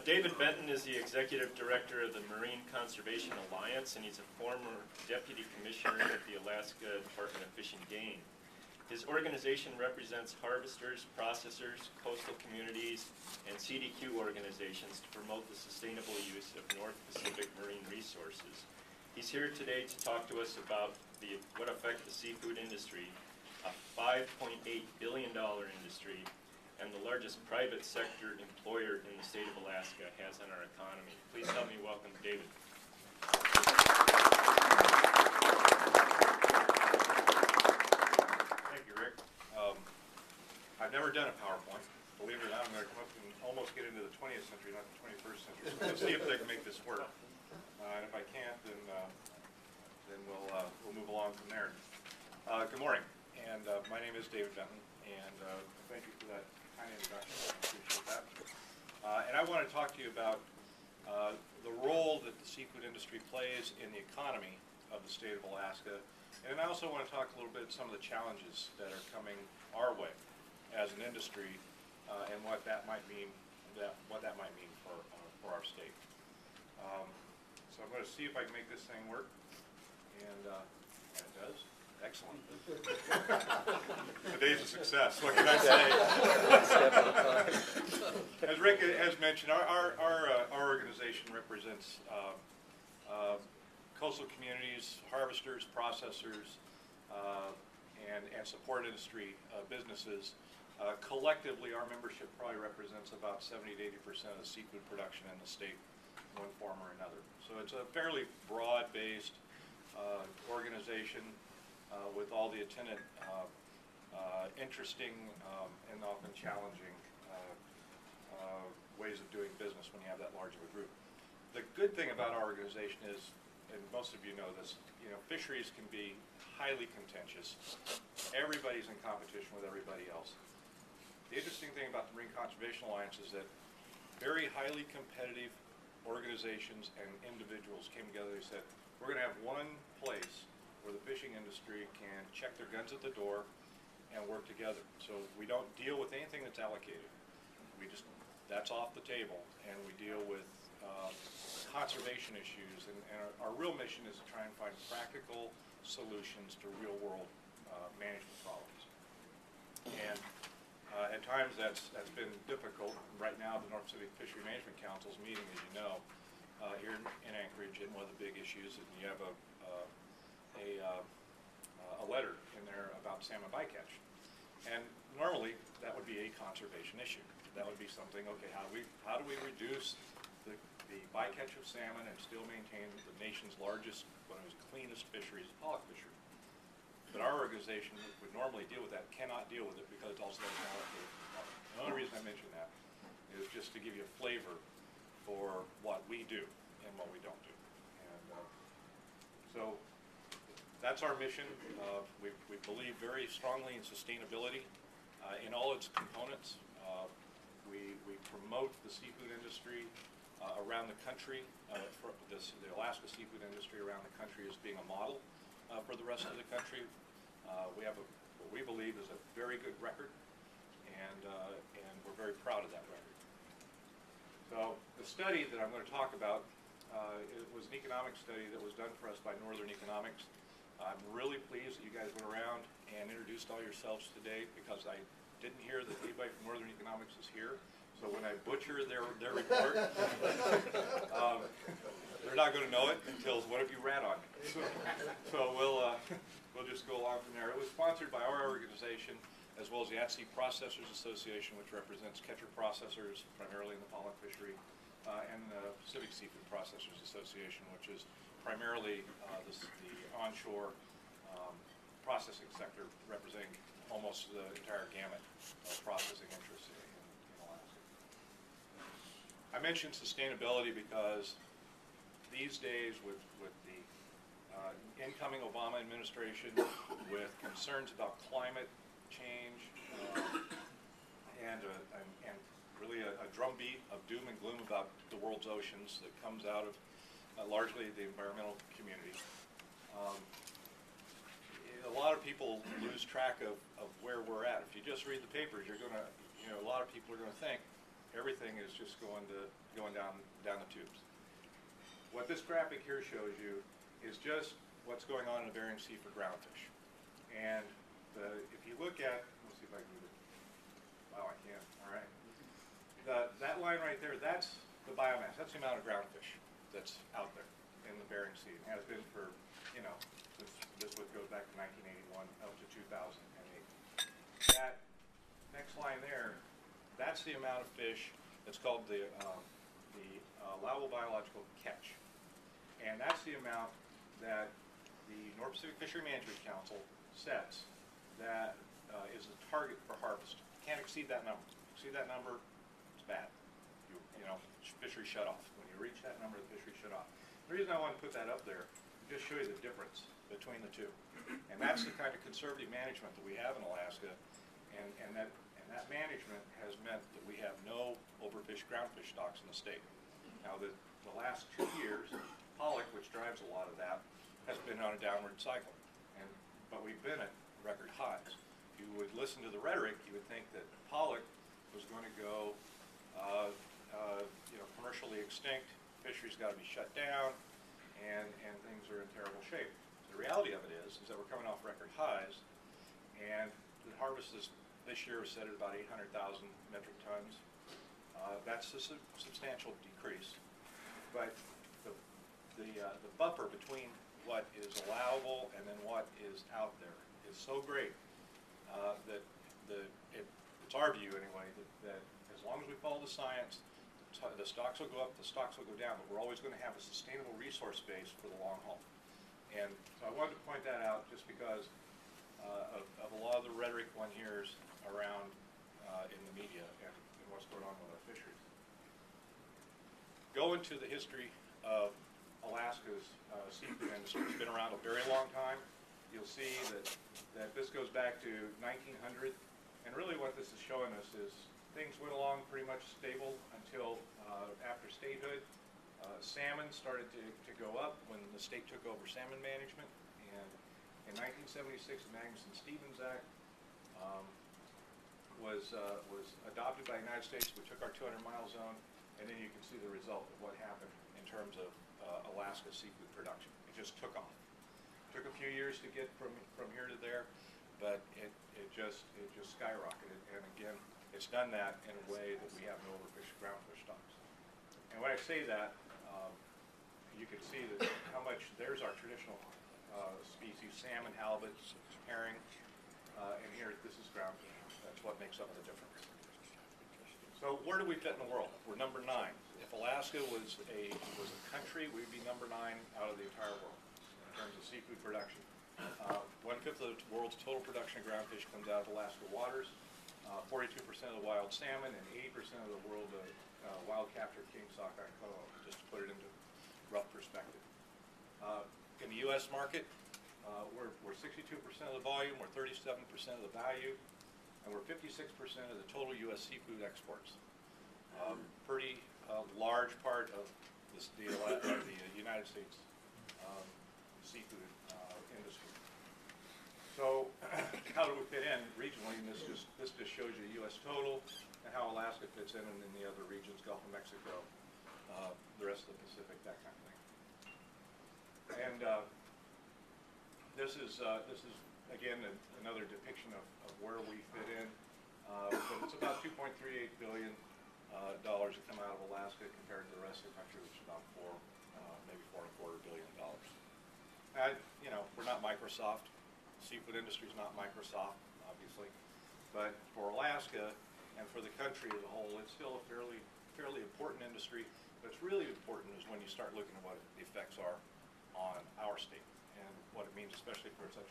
David Benton is the Executive Director of the Marine Conservation Alliance, and he's a former Deputy Commissioner at the Alaska Department of Fish and Game. His organization represents harvesters, processors, coastal communities, and CDQ organizations to promote the sustainable use of North Pacific marine resources. He's here today to talk to us about what effect the seafood industry, a $5.8 billion industry, and the largest private sector employer in the state of Alaska, has on our economy. Please help me welcome David. Thank you, Rick. I've never done a PowerPoint. Believe it or not, I'm going to come up and almost get into the 20th century, not the 21st century. So let's see if I can make this work. And if I can't, then we'll move along from there. Good morning, and my name is David Benton, and thank you for that kind introduction. I appreciate that. And I want to talk to you about the role that the seafood industry plays in the economy of the state of Alaska. And I also want to talk a little bit some of the challenges that are coming our way as an industry, and what that might mean for our state. So I'm going to see if I can make this thing work, and it does. Excellent. Today's a success. What can I say? As Rick has mentioned, our organization represents coastal communities, harvesters, processors, and support industry businesses. Collectively, our membership probably represents about 70 to 80% of the seafood production in the state, in one form or another. So it's a fairly broad-based organization with all the attendant interesting and often challenging ways of doing business when you have that large of a group. The good thing about our organization is, and most of you know this, fisheries can be highly contentious. Everybody's in competition with everybody else. The interesting thing about the Marine Conservation Alliance is that very highly competitive organizations and individuals came together and said, we're going to have one place where the fishing industry can check their guns at the door and work together. So we don't deal with anything that's allocated. That's off the table, and we deal with conservation issues, and our real mission is to try and find practical solutions to real world management problems. And at times that's been difficult. Right now the North Pacific Fishery Management Council is meeting, as you know, here in Anchorage, and one of the big issues, and you have a letter in there about salmon bycatch. And normally that would be a conservation issue. That would be something, okay, how do we reduce the bycatch of salmon and still maintain the nation's largest, one of the cleanest fisheries, pollock fishery? But our organization would normally deal with that, cannot deal with it because it's also allocated. The only reason I mention that is just to give you a flavor for what we do and what we don't do. And so that's our mission. We believe very strongly in sustainability in all its components. We promote the seafood industry around the country, the Alaska seafood industry around the country as being a model for the rest of the country. We have what we believe is a very good record, and we're very proud of that record. So the study that I'm going to talk about, it was an economic study that was done for us by Northern Economics. I'm really pleased that you guys went around and introduced all yourselves today, because I didn't hear that anybody from Northern Economics is here. So when I butcher their report, they're not going to know it until one of you rat on me. So we'll just go along from there. It was sponsored by our organization, as well as the At-Sea Processors Association, which represents catcher processors primarily in the pollock fishery, and the Pacific Seafood Processors Association, which is primarily the onshore processing sector, representing almost the entire gamut of processing interests in Alaska. I mentioned sustainability because these days, with the incoming Obama administration, with concerns about climate change, and really a drumbeat of doom and gloom about the world's oceans that comes out of largely the environmental community, a lot of people lose track of where we're at. If you just read the papers, you're going to, a lot of people are going to think everything is just going down the tubes. What this graphic here shows you is just what's going on in the Bering Sea for groundfish. And if you look at, let's see if I can do it. Wow, I can't. All right. That line right there, that's the biomass. That's the amount of groundfish that's out there in the Bering Sea. It has been for, since this book goes back to 1981 up to 2008. That next line there, that's the amount of fish that's called the allowable biological catch. And that's the amount that the North Pacific Fishery Management Council sets that is the target for harvest. Can't exceed that number. Exceed that number, it's bad. Fishery shut off. When you reach that number, the fishery shut off. The reason I want to put that up there is just show you the difference between the two. And that's the kind of conservative management that we have in Alaska, and that management has meant that we have no overfished groundfish stocks in the state. Now, the last 2 years, pollock, which drives a lot of that, has been on a downward cycle. But we've been at record highs. If you would listen to the rhetoric, you would think that pollock was going to go commercially extinct, fisheries got to be shut down, and things are in terrible shape. The reality of it is that we're coming off record highs, and the harvest this year is set at about 800,000 metric tons. That's a substantial decrease, but the buffer between what is allowable and then what is out there is so great that it's our view anyway that as long as we follow the science, the stocks will go up, the stocks will go down, but we're always going to have a sustainable resource base for the long haul. And so I wanted to point that out just because of a lot of the rhetoric one hears around in the media and what's going on with our fisheries. Go into the history of Alaska's seafood industry. It's been around a very long time. You'll see that this goes back to 1900, and really what this is showing us is things went along pretty much stable until after statehood. Salmon started to go up when the state took over salmon management, and in 1976 the Magnuson-Stevens Act was adopted by the United States. We took our 200-mile zone, and then you can see the result of what happened in terms of Alaska seafood production. It just took off. Took a few years to get from here to there, but it just skyrocketed. And again, it's done that in a way that we have no overfished groundfish stocks. And when I say that, you can see that how much there's our traditional species: salmon, halibut, herring, and here this is groundfish. That's what makes up the difference. So where do we fit in the world? We're number 9. If Alaska was a country, we'd be number 9 out of the entire world in terms of seafood production. 1/5 of the world's total production of groundfish comes out of Alaska waters. 42% of the wild salmon and 80% of the world wild captured king sockeye koa, just to put it into rough perspective. In the U.S. market, we're 62% of the volume, we're 37% of the value, and we're 56% of the total U.S. seafood exports. Pretty large part of the United States seafood industry. So how do we fit in regionally? And this just shows you U.S. total and how Alaska fits in, and then the other regions, Gulf of Mexico, the rest of the Pacific, that kind of thing. And this is again another depiction of where we fit in. But it's about $2.38 billion that come out of Alaska compared to the rest of the country, which is about maybe $4.25 billion. We're not Microsoft. Seafood industry is not Microsoft, obviously, but for Alaska and for the country as a whole, it's still a fairly important industry. But it's really important is when you start looking at what the effects are on our state and what it means, especially for such a